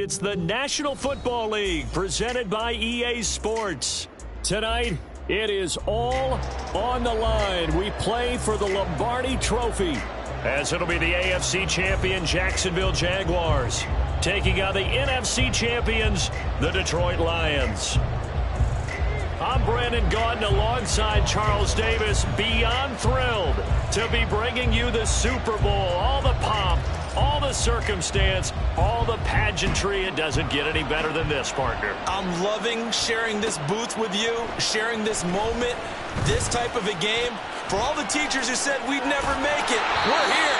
It's the National Football League presented by EA Sports. Tonight, it is all on the line. We play for the Lombardi Trophy, as it'll be the AFC champion Jacksonville Jaguars taking on the NFC champions, the Detroit Lions. I'm Brandon Gaudin alongside Charles Davis, beyond thrilled to be bringing you the Super Bowl. All the pomp, all the circumstance, all the pageantry. It doesn't get any better than this, partner. I'm loving sharing this booth with you, sharing this moment, this type of a game. For all the teachers who said we'd never make it, we're here.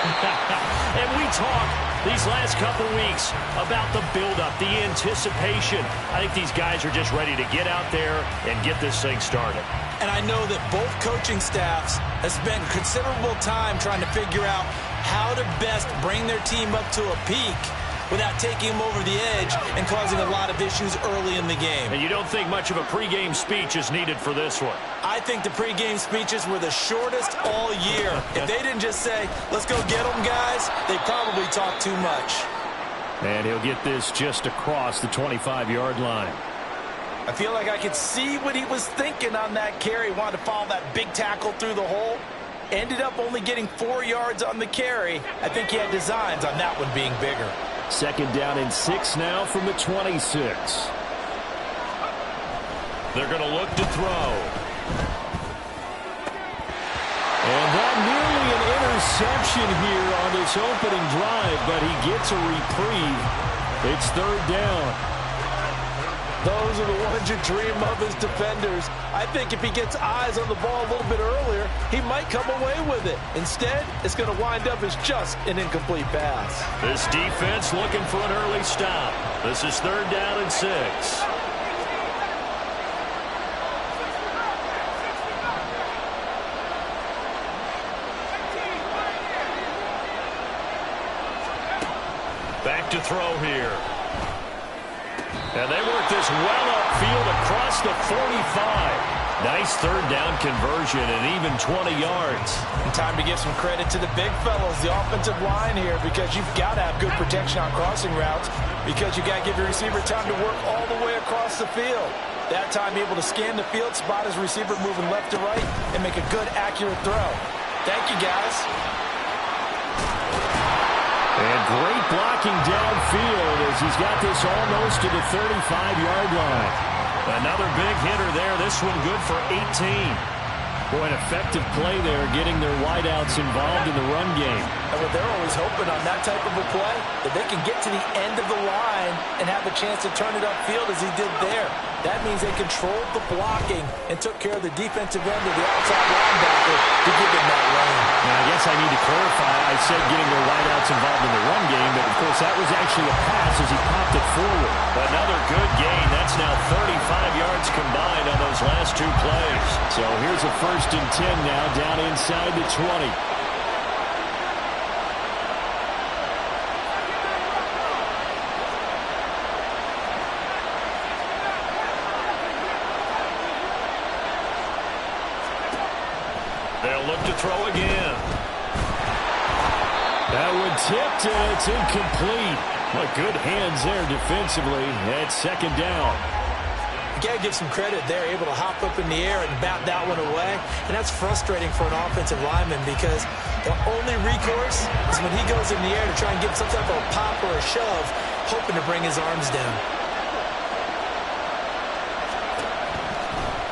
And we talk these last couple weeks about the buildup, the anticipation. I think these guys are just ready to get out there and get this thing started. And I know that both coaching staffs have spent considerable time trying to figure out how to best bring their team up to a peak without taking them over the edge and causing a lot of issues early in the game. And you don't think much of a pregame speech is needed for this one? I think the pregame speeches were the shortest all year. If they didn't just say, let's go get them, guys, they probably talked too much. And he'll get this just across the 25-yard line. I feel like I could see what he was thinking on that carry. Wanted to follow that big tackle through the hole. Ended up only getting 4 yards on the carry. I think he had designs on that one being bigger. Second down and 6 now from the 26. They're going to look to throw. And that nearly an interception here on this opening drive, but he gets a reprieve. It's third down. Those are the ones you dream of as defenders. I think if he gets eyes on the ball a little bit earlier, he might come away with it. Instead, it's going to wind up as just an incomplete pass. This defense looking for an early stop. This is third down and 6. Back to throw here. And they work this well upfield across the 45. Nice third down conversion and even 20 yards. And time to give some credit to the big fellows, the offensive line here, because you've got to have good protection on crossing routes, because you got to give your receiver time to work all the way across the field. That time, be able to scan the field, spot his receiver moving left to right, and make a good, accurate throw. Thank you, guys. And great blocking downfield as he's got this almost to the 35-yard line. Another big hitter there. This one good for 18. Boy, an effective play there, getting their wideouts involved in the run game. And what they're always hoping on that type of a play, that they can get to the end of the line and have a chance to turn it upfield as he did there. That means they controlled the blocking and took care of the defensive end of the outside linebacker to give him that lane. Now, I guess I need to clarify. I said getting their wideouts involved in the run game, but of course that was actually a pass as he popped it forward. Another good gain. That's now 35 yards combined on those last two plays. So here's a 1st and 10 now, down inside the 20. They'll look to throw again. That one tipped, and it's incomplete. Well, good hands there defensively. That's second down. You got to give some credit there, able to hop up in the air and bat that one away. And that's frustrating for an offensive lineman because the only recourse is when he goes in the air to try and get some type of a pop or a shove, hoping to bring his arms down.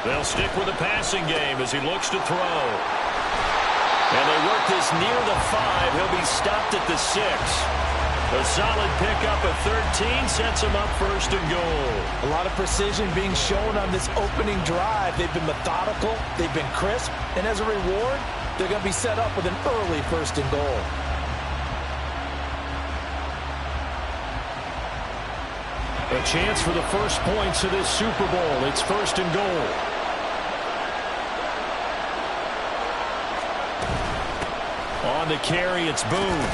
They'll stick with the passing game as he looks to throw. And they work this near the 5. He'll be stopped at the 6. A solid pickup of 13 sets him up 1st and goal. A lot of precision being shown on this opening drive. They've been methodical. They've been crisp. And as a reward, they're going to be set up with an early 1st and goal. A chance for the first points of this Super Bowl. It's 1st and goal. On the carry, it's Boone.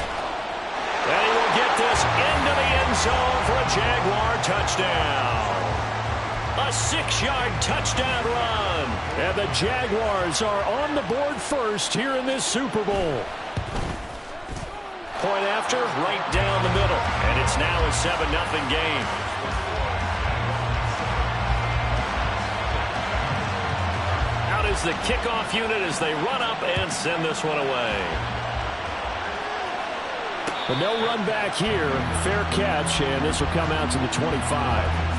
And he will get this into the end zone for a Jaguar touchdown. A 6-yard touchdown run. And the Jaguars are on the board first here in this Super Bowl. point after, right down the middle. And it's now a 7-0 game. Out is the kickoff unit as they run up and send this one away. But no run back here. Fair catch, and this will come out to the 25.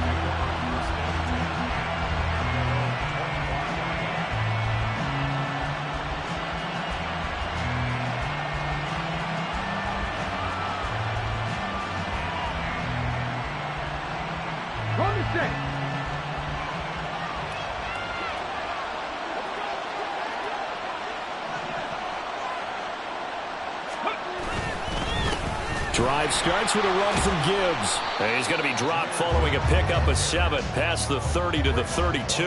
Drive starts with a run from Gibbs. And he's going to be dropped following a pickup of 7 past the 30 to the 32.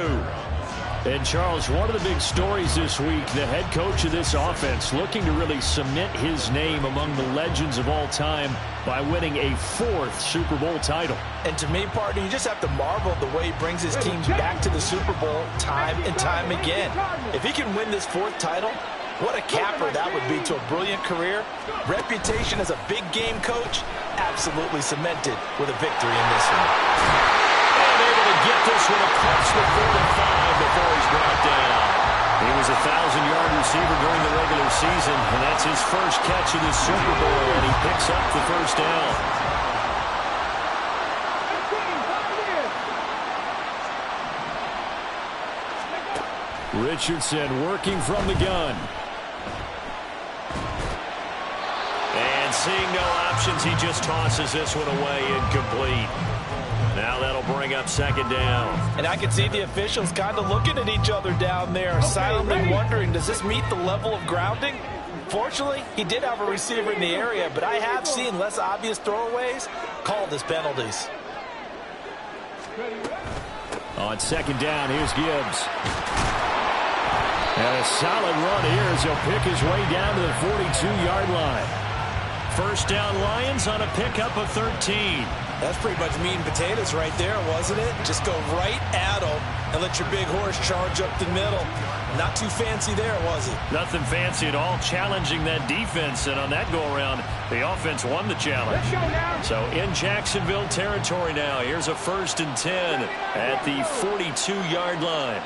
And, Charles, one of the big stories this week, the head coach of this offense looking to really cement his name among the legends of all time by winning a 4th Super Bowl title. And to me, partner, you just have to marvel at the way he brings his team back to the Super Bowl time and time again. If he can win this 4th title, what a capper that would be to a brilliant career. Reputation as a big game coach, absolutely cemented with a victory in this one. And able to get this one across the 45 before he's brought down. He was a 1,000-yard receiver during the regular season, and that's his first catch of this Super Bowl, and he picks up the first down. Richardson working from the gun. And seeing no options, he just tosses this one away incomplete. Now that'll bring up 2nd down. And I can see the officials kind of looking at each other down there, silently wondering, does this meet the level of grounding? Fortunately, he did have a receiver in the area, but I have seen less obvious throwaways called as penalties. On 2nd down, here's Gibbs. And a solid run here as he'll pick his way down to the 42-yard line. First down, Lions on a pickup of 13. That's pretty much meat and potatoes right there, wasn't it? Just go right at him and let your big horse charge up the middle. Not too fancy there, was it? Nothing fancy at all, challenging that defense. And on that go-around, the offense won the challenge. So in Jacksonville territory now, here's a 1st and 10 at the 42-yard line.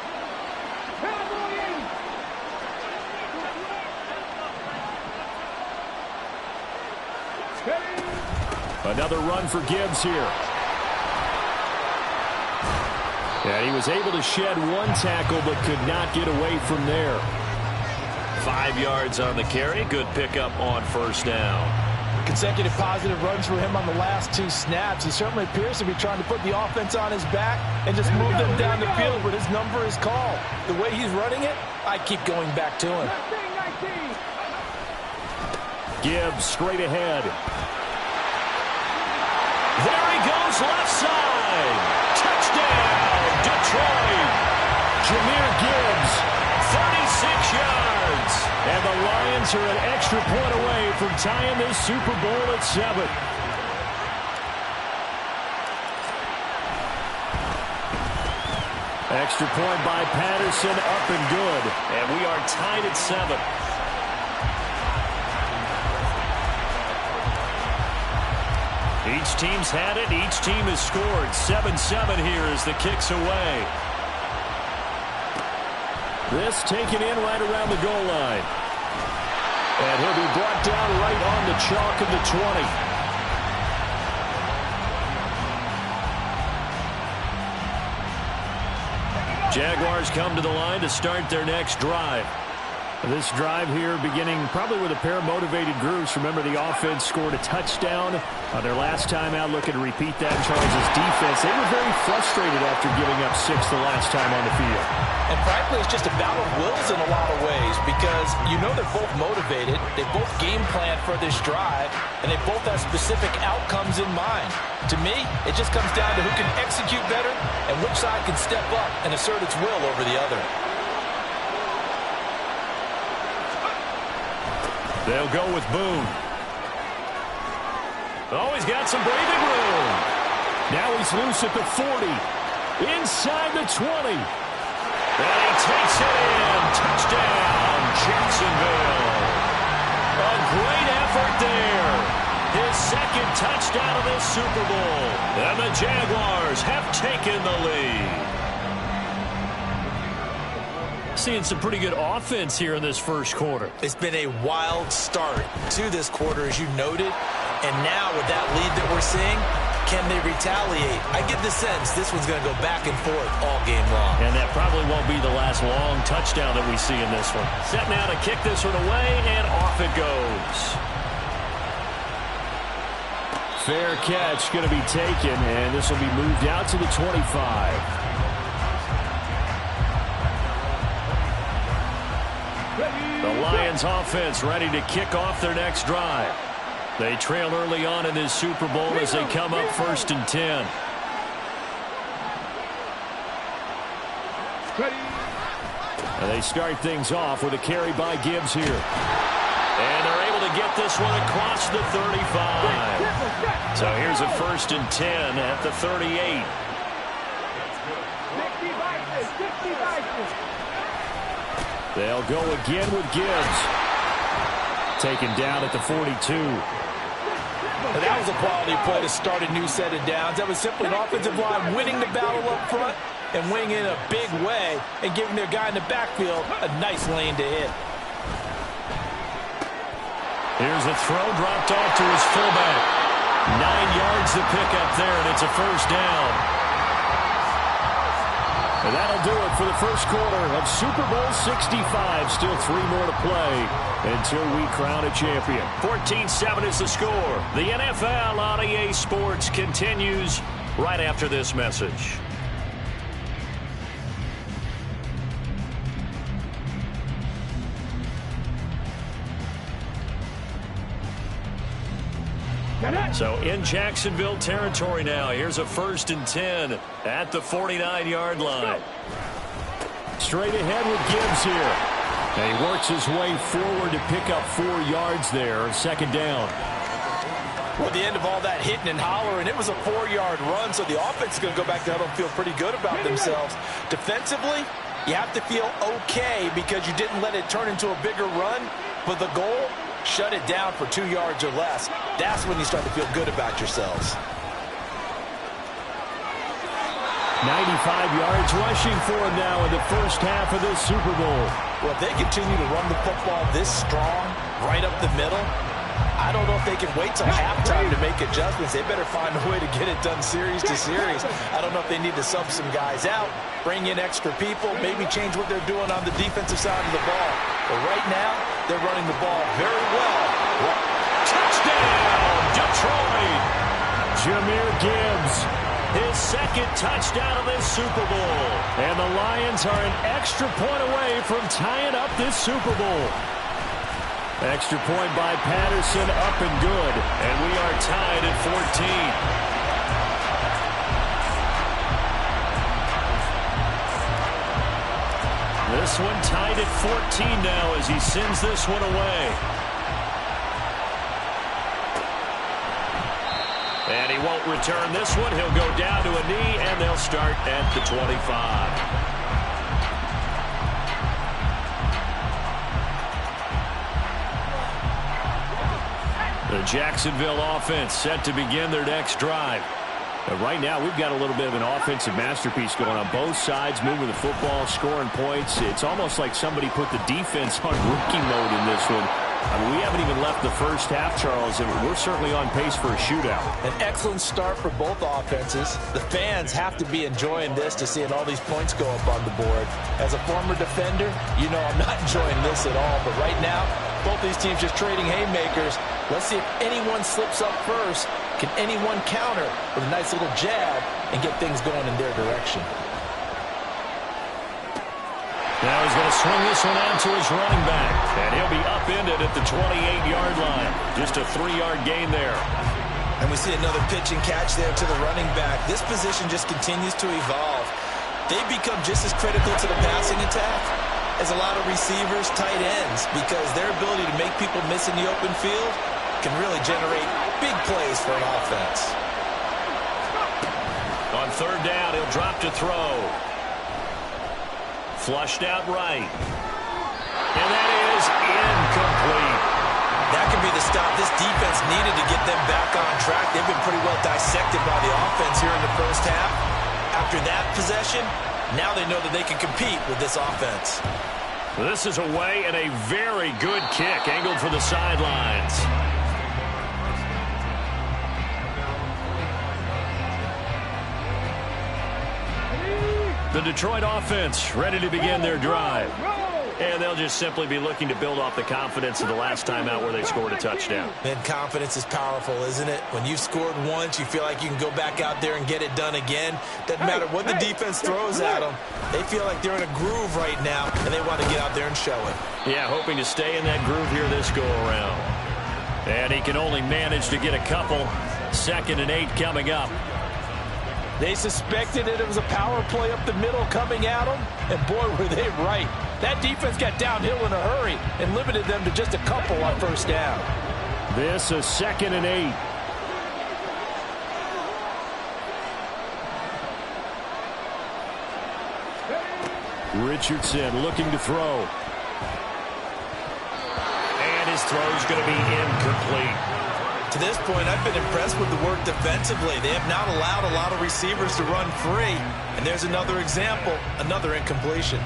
Another run for Gibbs here. And he was able to shed 1 tackle but could not get away from there. 5 yards on the carry. Good pickup on 1st down. Consecutive positive runs for him on the last 2 snaps. He certainly appears to be trying to put the offense on his back and just move them down the field, but his number is called. The way he's running it, I keep going back to him. Gibbs straight ahead. There he goes, left side. Touchdown, Detroit. Jahmyr Gibbs, 36 yards. And the Lions are an extra point away from tying this Super Bowl at 7. Extra point by Patterson, up and good. And we are tied at 7. Each team's had it. Each team has scored. 7-7 here as the kick's away. This taken in right around the goal line. And he'll be brought down right on the chalk of the 20. Jaguars come to the line to start their next drive. This drive here beginning probably with a pair of motivated groups. Remember, the offense scored a touchdown on their last time out. Looking to repeat that. Charles' defense, they were very frustrated after giving up 6 the last time on the field. And frankly, it's just a battle of wills in a lot of ways because you know they're both motivated. They both game plan for this drive, and they both have specific outcomes in mind. To me, it just comes down to who can execute better and which side can step up and assert its will over the other. They'll go with Boone. Oh, he's got some breathing room. Now he's loose at the 40. Inside the 20. And he takes it in. Touchdown, Jacksonville. A great effort there. of this Super Bowl. And the Jaguars have taken the lead. Seeing some pretty good offense here in this first quarter. It's been a wild start to this quarter, as you noted. And now with that lead that we're seeing, can they retaliate? I get the sense this one's going to go back and forth all game long. And that probably won't be the last long touchdown that we see in this one. Set now to kick this one away, and off it goes. Fair catch going to be taken, and this will be moved out to the 25. The Lions offense ready to kick off their next drive. They trail early on in this Super Bowl as they come up 1st and 10. And they start things off with a carry by Gibbs here. And they're able to get this one across the 35. So here's a 1st and 10 at the 38. They'll go again with Gibbs. Taken down at the 42. Well, that was a quality play to start a new set of downs. That was simply an offensive line winning the battle up front and winning in a big way and giving their guy in the backfield a nice lane to hit. Here's a throw dropped off to his fullback. 9 yards to pick up there, and it's a 1st down. And that'll do it for the first quarter of Super Bowl 65. Still 3 more to play until we crown a champion. 14-7 is the score. The NFL on EA Sports continues right after this message. So in Jacksonville territory now. Here's a 1st and 10 at the 49-yard line. Straight ahead with Gibbs here. And he works his way forward to pick up 4 yards there. 2nd down. Well, at the end of all that hitting and hollering, it was a 4-yard run, so the offense is going to go back to huddle and feel pretty good about themselves. Defensively, you have to feel okay because you didn't let it turn into a bigger run, but the goal, shut it down for 2 yards or less. That's when you start to feel good about yourselves. 95 yards rushing for him now in the first half of this Super Bowl. Well, if they continue to run the football this strong, right up the middle, I don't know if they can wait till halftime to make adjustments. They better find a way to get it done series to series. I don't know if they need to sub some guys out, bring in extra people, maybe change what they're doing on the defensive side of the ball. But right now, they're running the ball very well. Touchdown, Detroit! Jahmyr Gibbs, his 2nd touchdown of this Super Bowl. And the Lions are an extra point away from tying up this Super Bowl. Extra point by Patterson, up and good. And we are tied at 14. This one tied at 14 now as he sends this one away. And he won't return this one. He'll go down to a knee, and they'll start at the 25. The Jacksonville offense set to begin their next drive. But right now, we've got a little bit of an offensive masterpiece going on both sides, moving the football, scoring points. It's almost like somebody put the defense on rookie mode in this one. I mean, we haven't even left the first half, Charles, and we're certainly on pace for a shootout. An excellent start for both offenses. The fans have to be enjoying this to seeing all these points go up on the board. As a former defender, you know I'm not enjoying this at all. But right now, both these teams just trading haymakers. Let's see if anyone slips up first. Can anyone counter with a nice little jab and get things going in their direction? Now he's going to swing this one out to his running back. And he'll be upended at the 28-yard line. Just a 3-yard gain there. And we see another pitch and catch there to the running back. This position just continues to evolve. They become just as critical to the passing attack as a lot of receivers, tight ends, because their ability to make people miss in the open field can really generate big plays for an offense. On 3rd down, he'll drop to throw. Flushed out right. And that is incomplete. That could be the stop this defense needed to get them back on track. They've been pretty well dissected by the offense here in the first half. After that possession, now they know that they can compete with this offense. This is away and a very good kick angled for the sidelines. The Detroit offense ready to begin their drive. And they'll just simply be looking to build off the confidence of the last time out where they scored a touchdown. Man, confidence is powerful, isn't it? When you've scored once, you feel like you can go back out there and get it done again. Doesn't matter what the defense throws at them. They feel like they're in a groove right now, and they want to get out there and show it. Yeah, hoping to stay in that groove here this go-around. And he can only manage to get a couple. 2nd and 8 coming up. They suspected that it was a power play up the middle coming at them, and boy, were they right. That defense got downhill in a hurry and limited them to just a couple on first down. This is 2nd and 8. Richardson looking to throw. And his throw is going to be incomplete. To this point, I've been impressed with the work defensively. They have not allowed a lot of receivers to run free. And there's another example, another incompletion.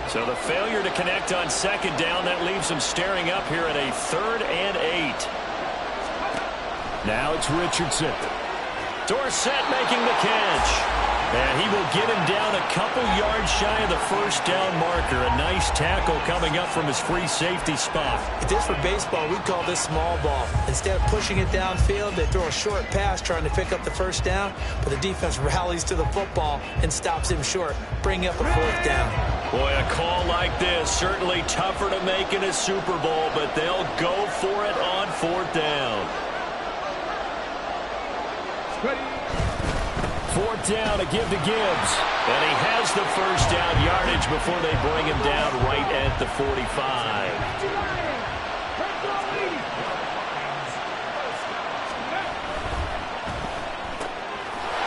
So the failure to connect on 2nd down, that leaves him staring up here at a 3rd and 8. Now it's Richardson. Dorsett making the catch. And he will get him down a couple yards shy of the first down marker. A nice tackle coming up from his free safety spot. If this were baseball, we'd call this small ball. Instead of pushing it downfield, they throw a short pass trying to pick up the first down, but the defense rallies to the football and stops him short, bringing up a 4th down. Boy, a call like this, certainly tougher to make in a Super Bowl, but they'll go for it on 4th down. 4th down to give to Gibbs. And he has the first down yardage before they bring him down right at the 45.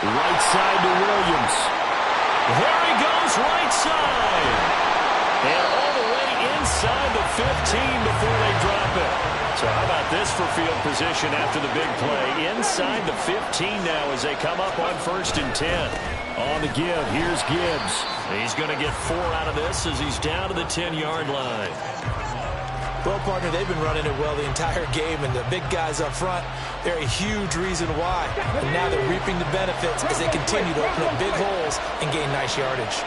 Right side to Williams. There he goes, right side. And all the way inside the 15 before they drop it. So how about this for field position after the big play? Inside the 15 now as they come up on 1st and 10. On the give, here's Gibbs. He's going to get 4 out of this as he's down to the 10-yard line. Well, partner, they've been running it well the entire game, and the big guys up front, they're a huge reason why. And now they're reaping the benefits as they continue to open up big holes and gain nice yardage.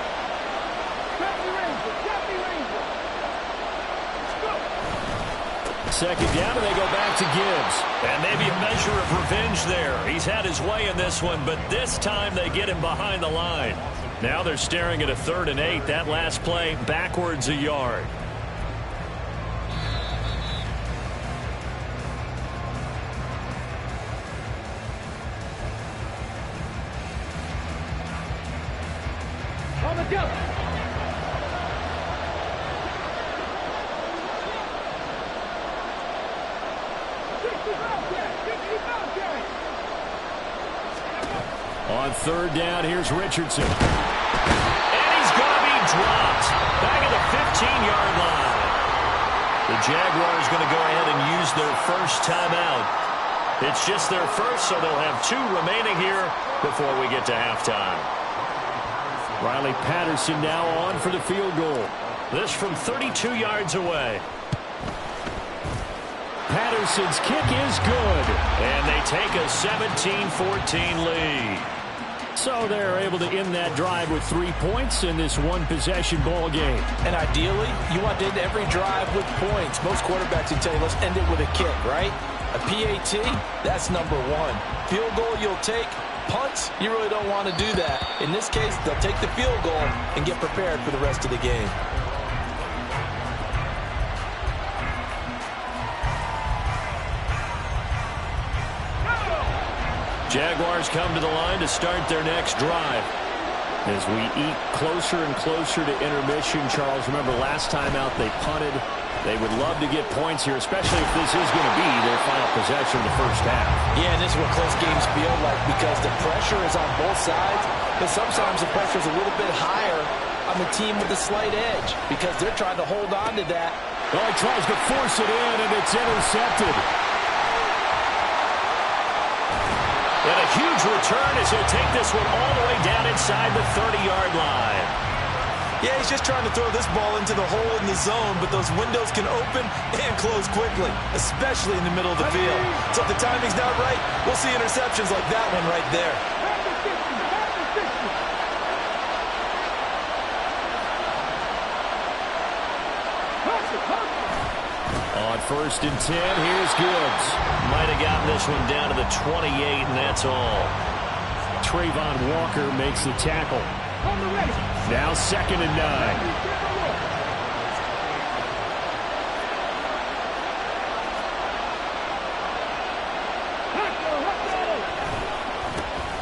Second down, and they go back to Gibbs. And maybe a measure of revenge there. He's had his way in this one, but this time they get him behind the line. Now they're staring at a 3rd and 8. That last play, backwards a yard. On the go. On 3rd down, here's Richardson. And he's going to be dropped. Back at the 15-yard line. The Jaguars going to go ahead and use their first timeout. It's just their first, so they'll have 2 remaining here before we get to halftime. Riley Patterson now on for the field goal. This from 32 yards away. Patterson's kick is good. And they take a 17-14 lead. So they're able to end that drive with 3 points in this one-possession ball game. And ideally, you want to end every drive with points. Most quarterbacks will tell you, let's end it with a kick, right? A PAT, that's number 1. Field goal you'll take. Punts, you really don't want to do that. In this case, they'll take the field goal and get prepared for the rest of the game. Jaguars come to the line to start their next drive. As we eat closer and closer to intermission, Charles, remember last time out they punted. They would love to get points here, especially if this is going to be their final possession of the first half. Yeah, and this is what close games feel like because the pressure is on both sides, but sometimes the pressure is a little bit higher on the team with the slight edge because they're trying to hold on to that. Well, he tries to force it in, and it's intercepted. And a huge return as he'll take this one all the way down inside the 30-yard line. Yeah, he's just trying to throw this ball into the hole in the zone, but those windows can open and close quickly, especially in the middle of the field. So if the timing's not right, we'll see interceptions like that one right there. On 1st and 10, here's Gibbs. Might have gotten this one down to the 28, and that's all. Trayvon Walker makes the tackle. Now 2nd and 9.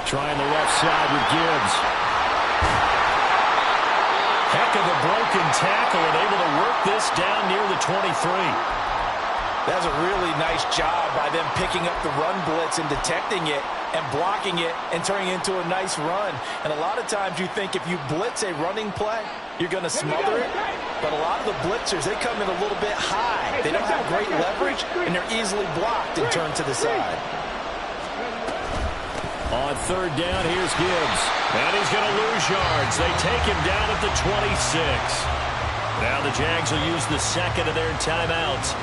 Trying the left side with Gibbs. Heck of a broken tackle and able to work this down near the 23. That's a really nice job by them picking up the run blitz and detecting it and blocking it and turning it into a nice run. And a lot of times you think if you blitz a running play, you're going to smother it. But a lot of the blitzers, they come in a little bit high. They don't have great leverage, and they're easily blocked and turned to the side. On 3rd down, here's Gibbs. And he's going to lose yards. They take him down at the 26. Now the Jags will use the 2nd of their timeouts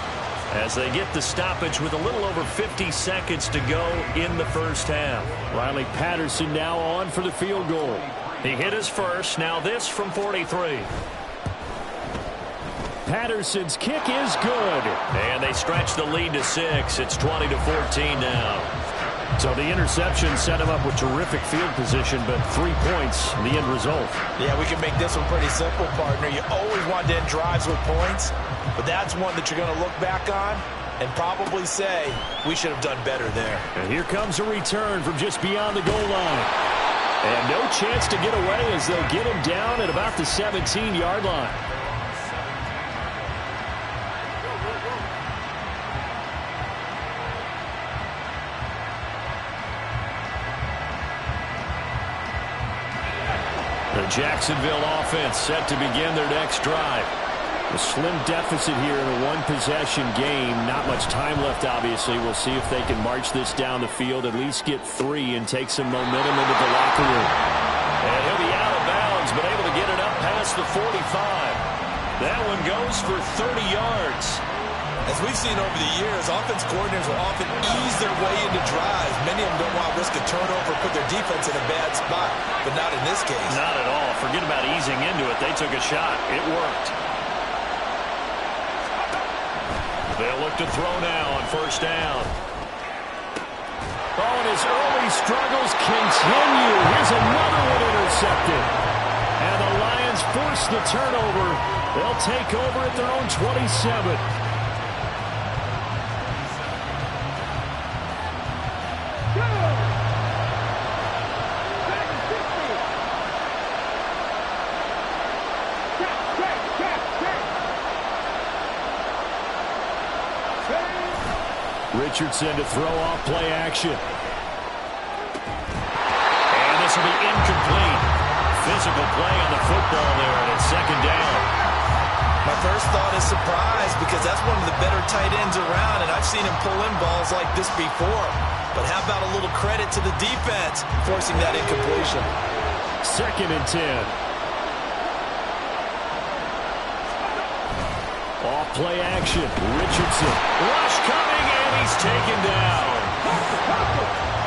as they get the stoppage with a little over 50 seconds to go in the first half. Riley Patterson now on for the field goal. He hit his first. Now this from 43. Patterson's kick is good. And they stretch the lead to 6. It's 20-14 now. So the interception set him up with terrific field position, but 3 points, the end result. Yeah, we can make this one pretty simple, partner. You always want to end drives with points, but that's one that you're going to look back on and probably say, we should have done better there. And here comes a return from just beyond the goal line. And no chance to get away as they'll get him down at about the 17-yard line. The Jacksonville offense set to begin their next drive. A slim deficit here in a one-possession game. Not much time left, obviously. We'll see if they can march this down the field, at least get 3 and take some momentum into the locker room. And he'll be out of bounds, but able to get it up past the 45. That one goes for 30 yards. As we've seen over the years, offense coordinators will often ease their way into drives. Many of them don't want to risk a turnover, put their defense in a bad spot, but not in this case. Not at all. Forget about easing into it. They took a shot. It worked. They'll look to throw now on 1st down. Oh, and his early struggles continue. Here's another one intercepted. And the Lions force the turnover. They'll take over at their own 27. Richardson to throw off play action. And this will be incomplete. Physical play on the football there, and it's 2nd down. My first thought is surprise because that's one of the better tight ends around, and I've seen him pull in balls like this before. But how about a little credit to the defense forcing that incompletion? 2nd and 10. Off play action. Richardson. Rush coming, and he's taken down.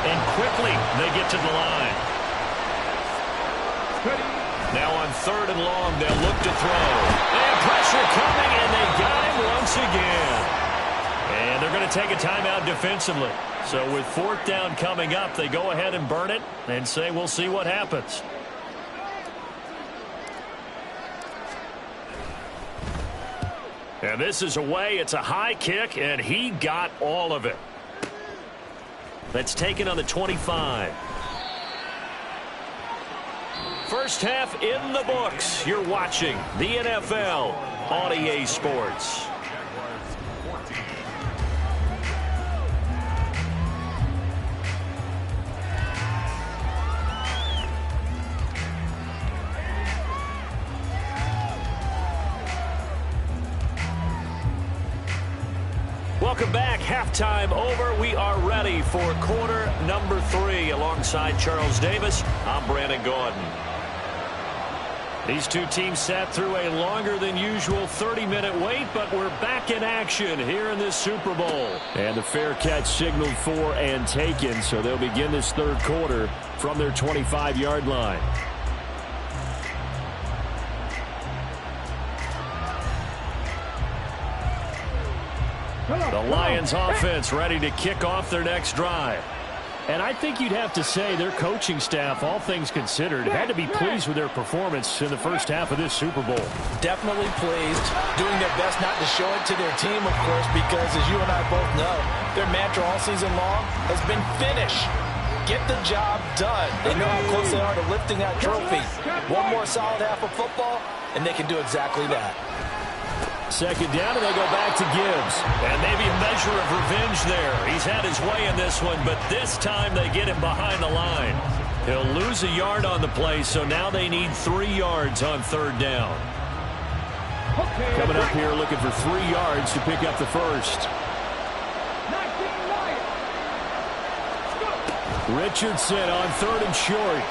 And quickly they get to the line. Now on 3rd and long, they'll look to throw. And pressure coming, and they got him once again. And they're going to take a timeout defensively. So with 4th down coming up, they go ahead and burn it and say we'll see what happens. And this is away. It's a high kick, and he got all of it. That's taken on the 25. First half in the books. You're watching the NFL on EA Sports. Welcome back. Halftime over. We are ready for quarter number 3. Alongside Charles Davis, I'm Brandon Gaudin. These two teams sat through a longer than usual 30-minute wait, but we're back in action here in this Super Bowl. And the fair catch signaled for and taken, so they'll begin this third quarter from their 25-yard line. The Lions offense ready to kick off their next drive. And I think you'd have to say their coaching staff, all things considered, had to be pleased with their performance in the first half of this Super Bowl. Definitely pleased, doing their best not to show it to their team, of course, because as you and I both know, their mantra all season long has been finish. Get the job done. They know how close they are to lifting that trophy. One more solid half of football, and they can do exactly that. Second down, and they go back to Gibbs. And maybe a measure of revenge there. He's had his way in this one, but this time they get him behind the line. He'll lose a yard on the play, so now they need 3 yards on third down. Coming up here looking for 3 yards to pick up the first. Richardson on third and short.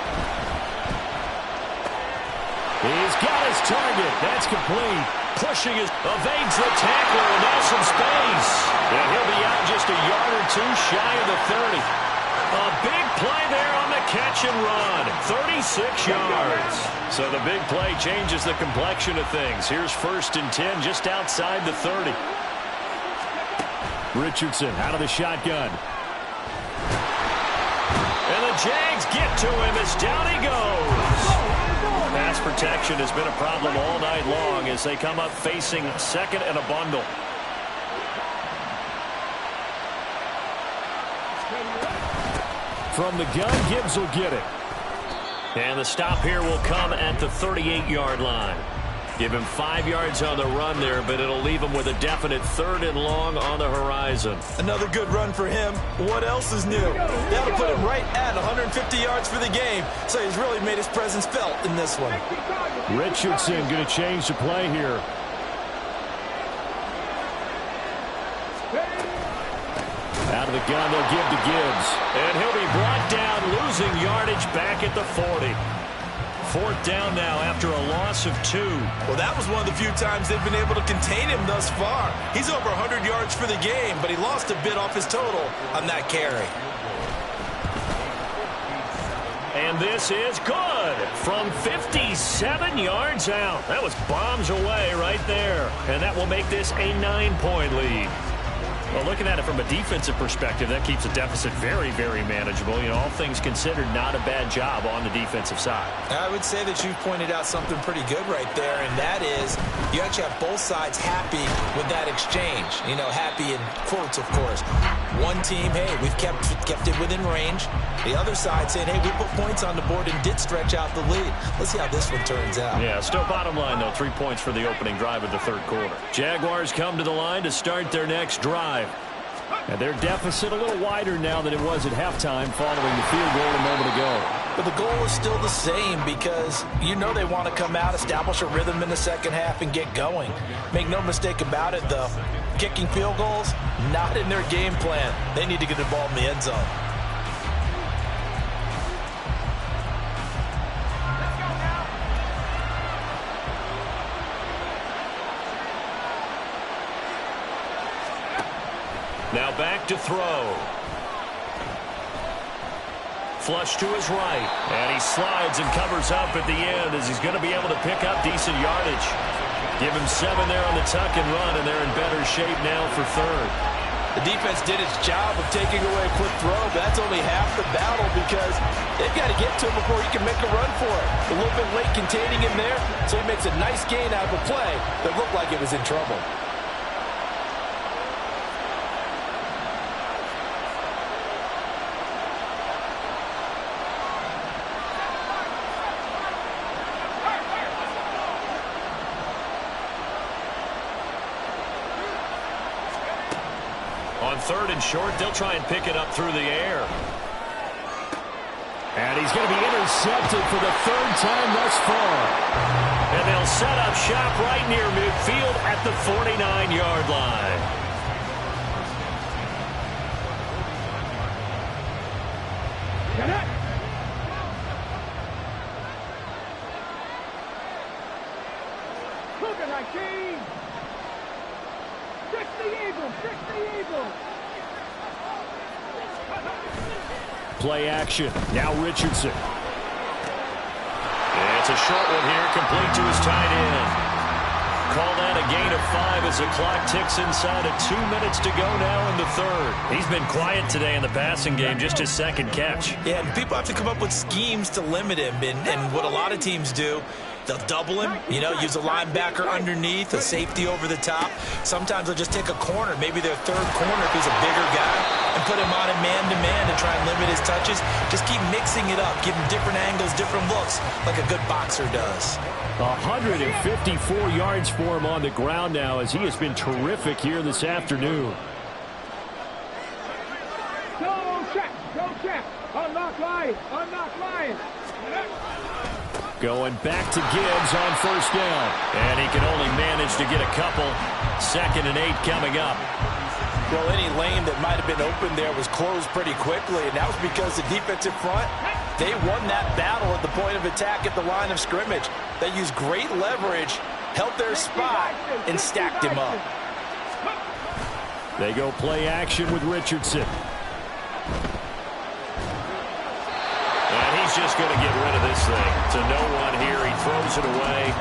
He's got his target. That's complete. Pushing his, evades the tackler, and now some space. And he'll be out just a yard or 2 shy of the 30. A big play there on the catch and run. 36 yards. So the big play changes the complexion of things. Here's 1st and 10 just outside the 30. Richardson out of the shotgun. And the Jags get to him as down he goes. Pass protection has been a problem all night long as they come up facing second and a bundle. From the gun, Gibbs will get it. And the stop here will come at the 38-yard line. Give him 5 yards on the run there, but it'll leave him with a definite 3rd and long on the horizon. Another good run for him. What else is new? That'll put him right at 150 yards for the game, so he's really made his presence felt in this one. Richardson going to change the play here. Out of the gun, they'll give to Gibbs. And he'll be brought down, losing yardage back at the 40. 4th down now after a loss of 2. Well, that was one of the few times they've been able to contain him thus far. He's over 100 yards for the game, but he lost a bit off his total on that carry. And this is good from 57 yards out. That was bombs away right there. And that will make this a 9-point lead. Well, looking at it from a defensive perspective, that keeps the deficit very, very manageable. You know, all things considered, not a bad job on the defensive side. I would say that you've pointed out something pretty good right there, and that is you actually have both sides happy with that exchange. You know, happy in quotes, of course. One team, hey, we've kept it within range. The other side saying, hey, we put points on the board and did stretch out the lead. Let's see how this one turns out. Yeah, still bottom line, though, 3 points for the opening drive of the third quarter. Jaguars come to the line to start their next drive. And their deficit a little wider now than it was at halftime following the field goal a moment ago. But the goal is still the same because you know they want to come out, establish a rhythm in the second half, and get going. Make no mistake about it, though. Kicking field goals, not in their game plan. They need to get the ball in the end zone. Now back to throw. Flush to his right. And he slides and covers up at the end as he's going to be able to pick up decent yardage. Give him 7 there on the tuck and run, and they're in better shape now for third. The defense did its job of taking away a quick throw, but that's only half the battle because they've got to get to him before he can make a run for it. A little bit late containing him there, so he makes a nice gain out of a play that looked like it was in trouble. On third and short, they'll try and pick it up through the air. And he's going to be intercepted for the 3rd time thus far. And they'll set up shop right near midfield at the 49-yard line. 19. 60 Eagles. 60 Eagles. Play action. Now Richardson. It's a short one here, complete to his tight end. Call that a gain of 5 as the clock ticks inside of 2 minutes to go now in the third. He's been quiet today in the passing game, just his second catch. Yeah, and people have to come up with schemes to limit him, and what a lot of teams do, they'll double him, use a linebacker underneath, a safety over the top. Sometimes they'll just take a corner, maybe their third corner if he's a bigger guy, and put him on a man-to-man to try and limit his touches. Just keep mixing it up, give him different angles, different looks, like a good boxer does. 154 yards for him on the ground now as he has been terrific here this afternoon. Go check. Go check. Unlock line. Unlock line. Going back to Gibbs on first down. And he can only manage to get a couple. 2nd and 8 coming up. Well, any lane that might have been open there was closed pretty quickly, and that was because the defensive front, they won that battle at the point of attack at the line of scrimmage. They used great leverage, held their spot, and stacked him up. They go play action with Richardson. And he's just going to get rid of this thing. To no one here. He throws it away,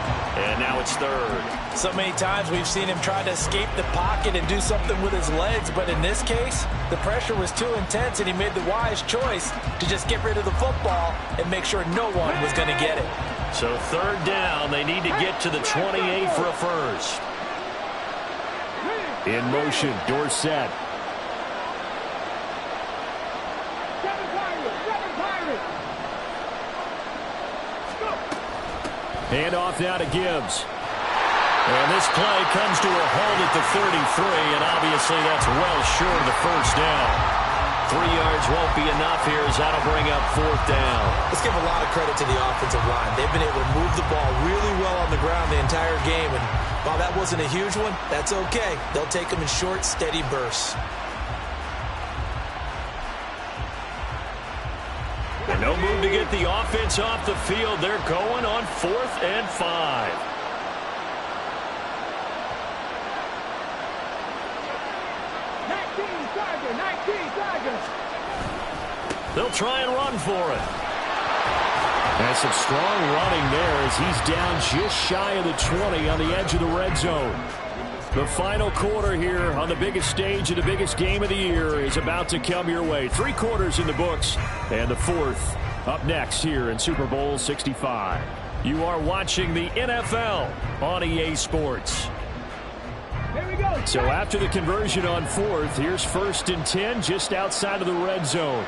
and now it's third. So many times we've seen him try to escape the pocket and do something with his legs, but in this case, the pressure was too intense, and he made the wise choice to just get rid of the football and make sure no one was going to get it. So third down, they need to get to the 28 for a first. In motion, Dorsett. Hand off now to Gibbs. And this play comes to a halt at the 33, and obviously that's well short of the first down. 3 yards won't be enough here as that'll bring up 4th down. Let's give a lot of credit to the offensive line. They've been able to move the ball really well on the ground the entire game, and while that wasn't a huge one, that's okay. They'll take them in short, steady bursts. And no move to get the offense off the field. They're going on 4th and 5. They'll try and run for it. And some strong running there as he's down just shy of the 20 on the edge of the red zone. The final quarter here on the biggest stage of the biggest game of the year is about to come your way. 3 quarters in the books, and the 4th up next here in Super Bowl 65. You are watching the NFL on EA Sports. Here we go. So after the conversion on 4th, here's 1st and 10 just outside of the red zone.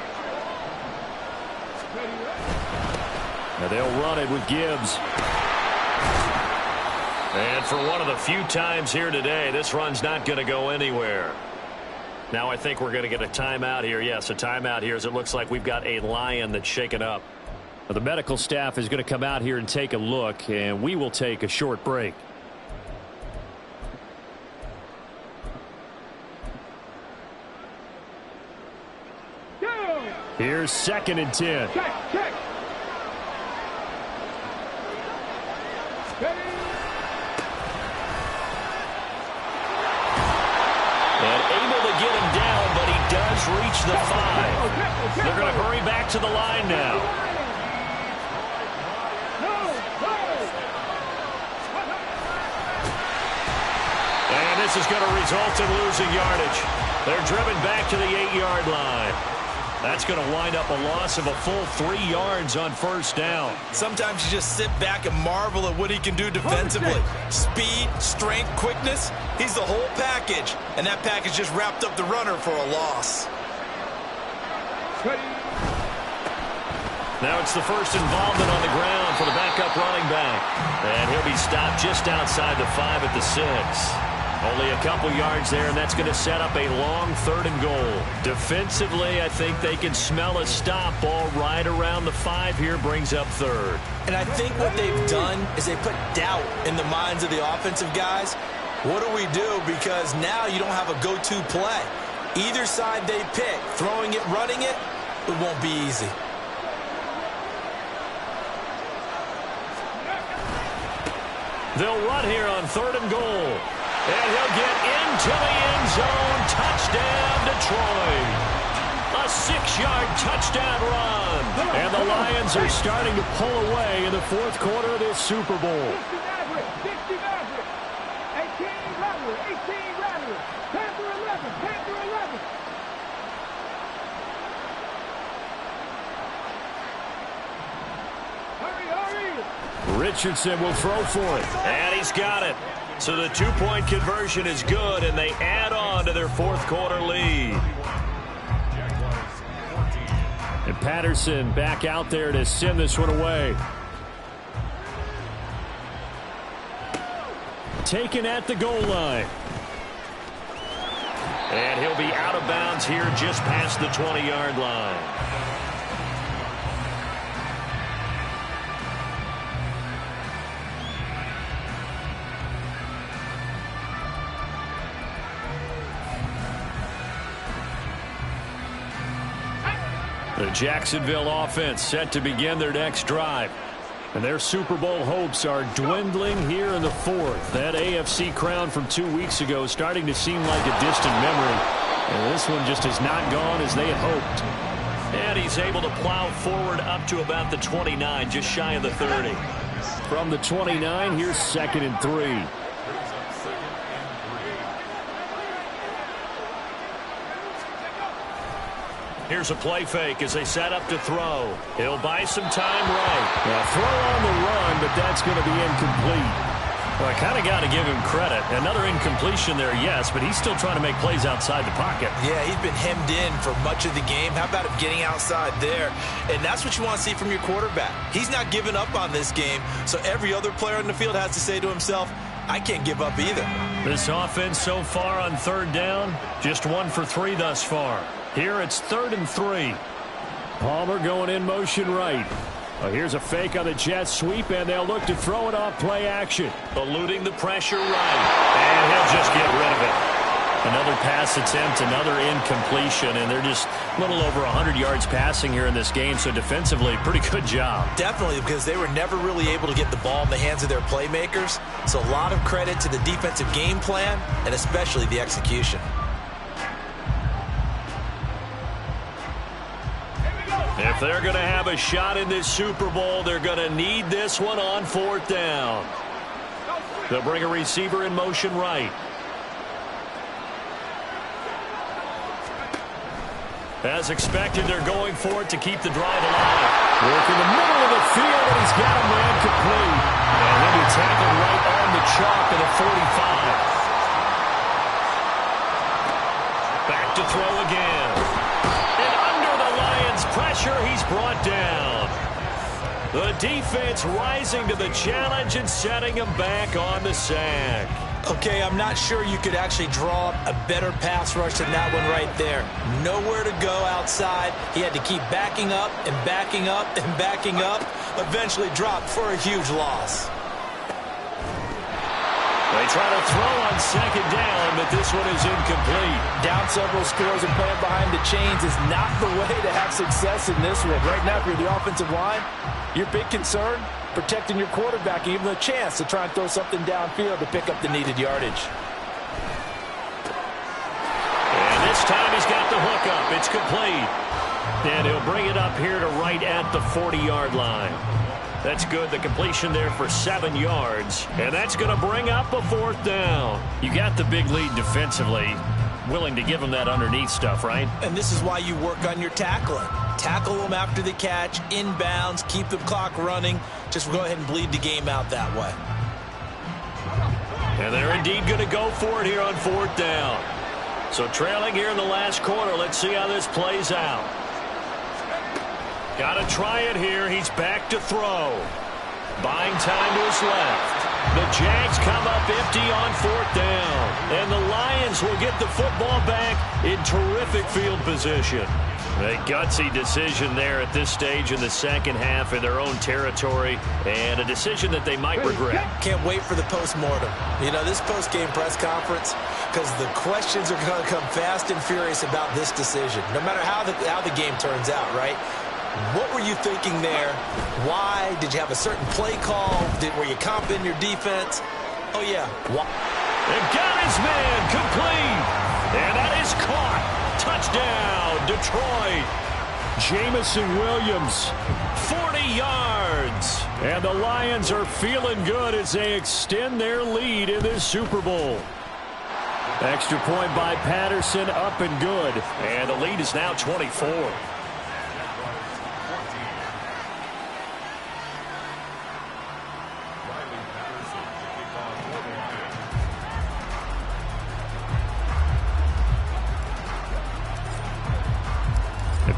Now they'll run it with Gibbs. And for one of the few times here today, this run's not going to go anywhere. Now I think we're going to get a timeout here. Yes, a timeout here as it looks like we've got a lion that's shaken up. Now, the medical staff is going to come out here and take a look, and we will take a short break. Here's 2nd and 10. Check. And able to get him down, but he does reach the 5. They're going to hurry back to the line now. And this is going to result in losing yardage. They're driven back to the 8-yard line. That's going to wind up a loss of a full 3 yards on 1st down. Sometimes you just sit back and marvel at what he can do defensively. Speed, strength, quickness. He's the whole package. And that package just wrapped up the runner for a loss. Now it's the first involvement on the ground for the backup running back. And he'll be stopped just outside the 5 at the 6. Only a couple yards there, and that's going to set up a long 3rd and goal. Defensively, I think they can smell a stop. Ball right around the 5 here brings up 3rd. And I think what they've done is they put doubt in the minds of the offensive guys. What do we do? Because now you don't have a go-to play. Either side they pick, throwing it, running it, it won't be easy. They'll run here on 3rd and goal. And he'll get into the end zone. Touchdown, Detroit. A 6-yard touchdown run. And the Lions are starting to pull away in the 4th quarter of this Super Bowl. 60 Maverick, 18 Rattler, 18 Rattler, Panther 11, Panther 11. Hurry. Richardson will throw for it. And he's got it. So the 2-point conversion is good, and they add on to their 4th quarter lead. And Patterson back out there to send this one away. Taken at the goal line. And he'll be out of bounds here just past the 20-yard line. The Jacksonville offense set to begin their next drive. And their Super Bowl hopes are dwindling here in the 4th. That AFC crown from 2 weeks ago is starting to seem like a distant memory. And this one just has not gone as they had hoped. And he's able to plow forward up to about the 29, just shy of the 30. From the 29, here's 2nd and 3. Here's a play fake as they set up to throw. He'll buy some time right. Now throw on the run, but that's going to be incomplete. Well, I kind of got to give him credit. Another incompletion there, yes, but he's still trying to make plays outside the pocket. Yeah, he's been hemmed in for much of the game. How about him getting outside there? And that's what you want to see from your quarterback. He's not giving up on this game, so every other player on the field has to say to himself, I can't give up either. This offense so far on 3rd down, just 1 for 3 thus far. Here it's 3rd and 3. Palmer going in motion right. Here's a fake on the jet sweep, and they'll look to throw it off play action. Eluding the pressure right. And he'll just get rid of it. Another pass attempt, another incompletion, and they're just a little over 100 yards passing here in this game, so defensively, pretty good job. Definitely, because they were never really able to get the ball in the hands of their playmakers. So a lot of credit to the defensive game plan, and especially the execution. If they're going to have a shot in this Super Bowl, they're going to need this one on 4th down. They'll bring a receiver in motion right. As expected, they're going for it to keep the drive alive. Work in the middle of the field, and he's got him ran complete. And he'll be tackled right on the chalk of the 45. Back to throw again. And under the Lions' pressure, he's brought down. The defense rising to the challenge and setting him back on the sack. Okay, I'm not sure you could actually draw a better pass rush than that one right there. Nowhere to go outside. He had to keep backing up and backing up and backing up. Eventually dropped for a huge loss. They try to throw on 2nd down, but this one is incomplete. Down several scores and playing behind the chains is not the way to have success in this one. Right now, if you're the offensive line, your big concern, protecting your quarterback and giving him a chance to try and throw something downfield to pick up the needed yardage. And this time he's got the hook up. It's complete. And he'll bring it up here to right at the 40-yard line. That's good. The completion there for 7 yards. And that's going to bring up a 4th down. You got the big lead defensively. Willing to give him that underneath stuff, right? And this is why you work on your tackling. Tackle them after the catch, inbounds, keep the clock running. Just go ahead and bleed the game out that way. And they're indeed going to go for it here on 4th down. So trailing here in the last quarter. Let's see how this plays out. Got to try it here. He's back to throw. Buying time to his left. The Jags come up empty on 4th down. And the Lions will get the football back in terrific field position. A gutsy decision there at this stage in the second half in their own territory, and a decision that they might regret. Can't wait for the post-mortem. You know, this post-game press conference, because the questions are going to come fast and furious about this decision, no matter how the game turns out, right? What were you thinking there? Why? Did you have a certain play call? Were you comping your defense? Oh, yeah. And got his man complete. And that is caught. Touchdown, Detroit. Jamison Williams, 40 yards. And the Lions are feeling good as they extend their lead in this Super Bowl. Extra point by Patterson, up and good. And the lead is now 24.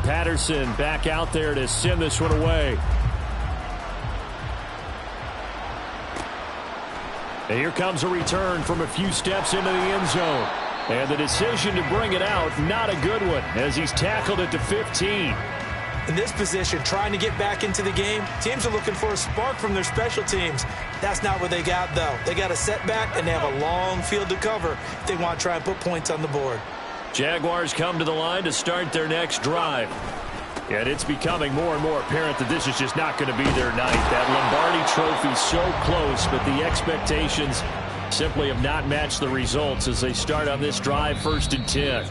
Patterson back out there to send this one away. And here comes a return from a few steps into the end zone. And the decision to bring it out, not a good one, as he's tackled at the 15. In this position, trying to get back into the game, teams are looking for a spark from their special teams. That's not what they got, though. They got a setback, and they have a long field to cover if they want to try and put points on the board. Jaguars come to the line to start their next drive. And it's becoming more and more apparent that this is just not going to be their night. That Lombardi trophy so close, but the expectations simply have not matched the results as they start on this drive, 1st and 10.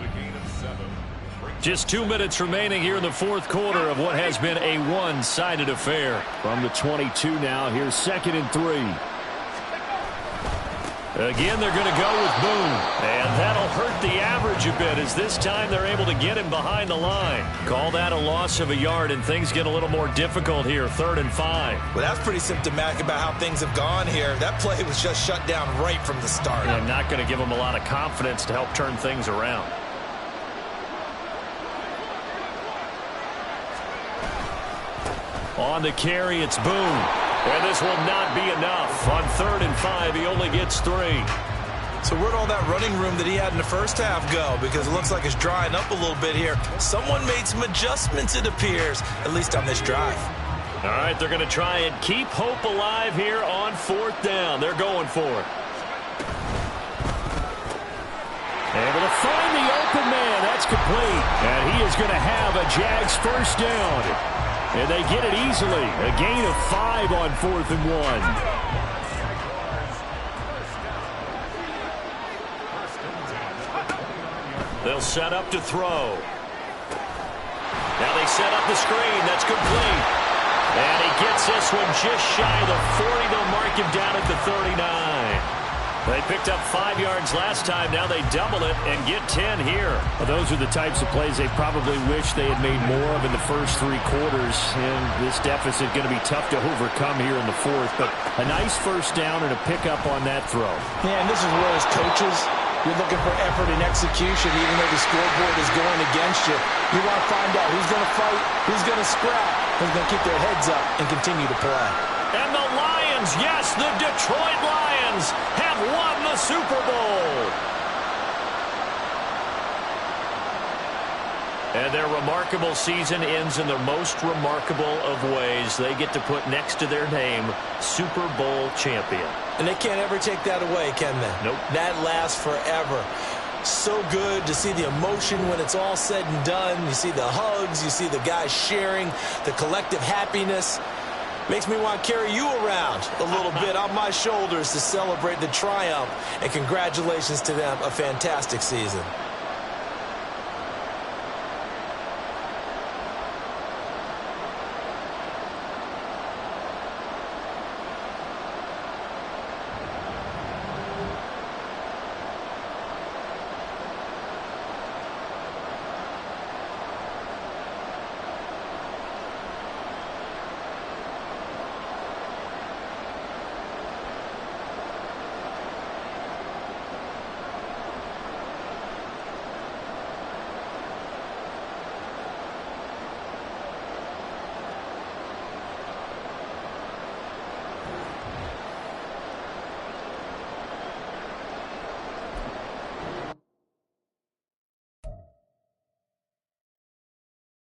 Just 2 minutes remaining here in the fourth quarter of what has been a one-sided affair. From the 22 now, here's 2nd and 3. Again, they're going to go with Boone. And that'll hurt the average a bit as this time they're able to get him behind the line. Call that a loss of a yard, and things get a little more difficult here, 3rd and 5. Well, that's pretty symptomatic about how things have gone here. That play was just shut down right from the start. And not going to give them a lot of confidence to help turn things around. On the carry, it's Boone. And this will not be enough. On 3rd and 5, he only gets 3. So where'd all that running room that he had in the first half go? Because it looks like it's drying up a little bit here. Someone made some adjustments, it appears, at least on this drive. All right, they're going to try and keep hope alive here on 4th down. They're going for it. Able to find the open man. That's complete. And he is going to have a Jags 1st down. And they get it easily. A gain of 5 on 4th and 1. They'll set up to throw. Now they set up the screen. That's complete. And he gets this one just shy of the 40. They'll mark him down at the 39. They picked up 5 yards last time. Now they double it and get 10 here. Well, those are the types of plays they probably wish they had made more of in the first 3 quarters. And this deficit going to be tough to overcome here in the 4th. But a nice 1st down and a pickup on that throw. Yeah, and this is where as coaches, you're looking for effort and execution even though the scoreboard is going against you. You want to find out who's going to fight, who's going to scrap, who's going to keep their heads up and continue to play. And the Lions, yes, the Detroit Lions have won the Super Bowl. And their remarkable season ends in the most remarkable of ways. They get to put next to their name, Super Bowl champion. And they can't ever take that away, can they? Nope. That lasts forever. So good to see the emotion when it's all said and done. You see the hugs, you see the guys sharing, the collective happiness. Makes me want to carry you around a little bit on my shoulders to celebrate the triumph. And congratulations to them, a fantastic season.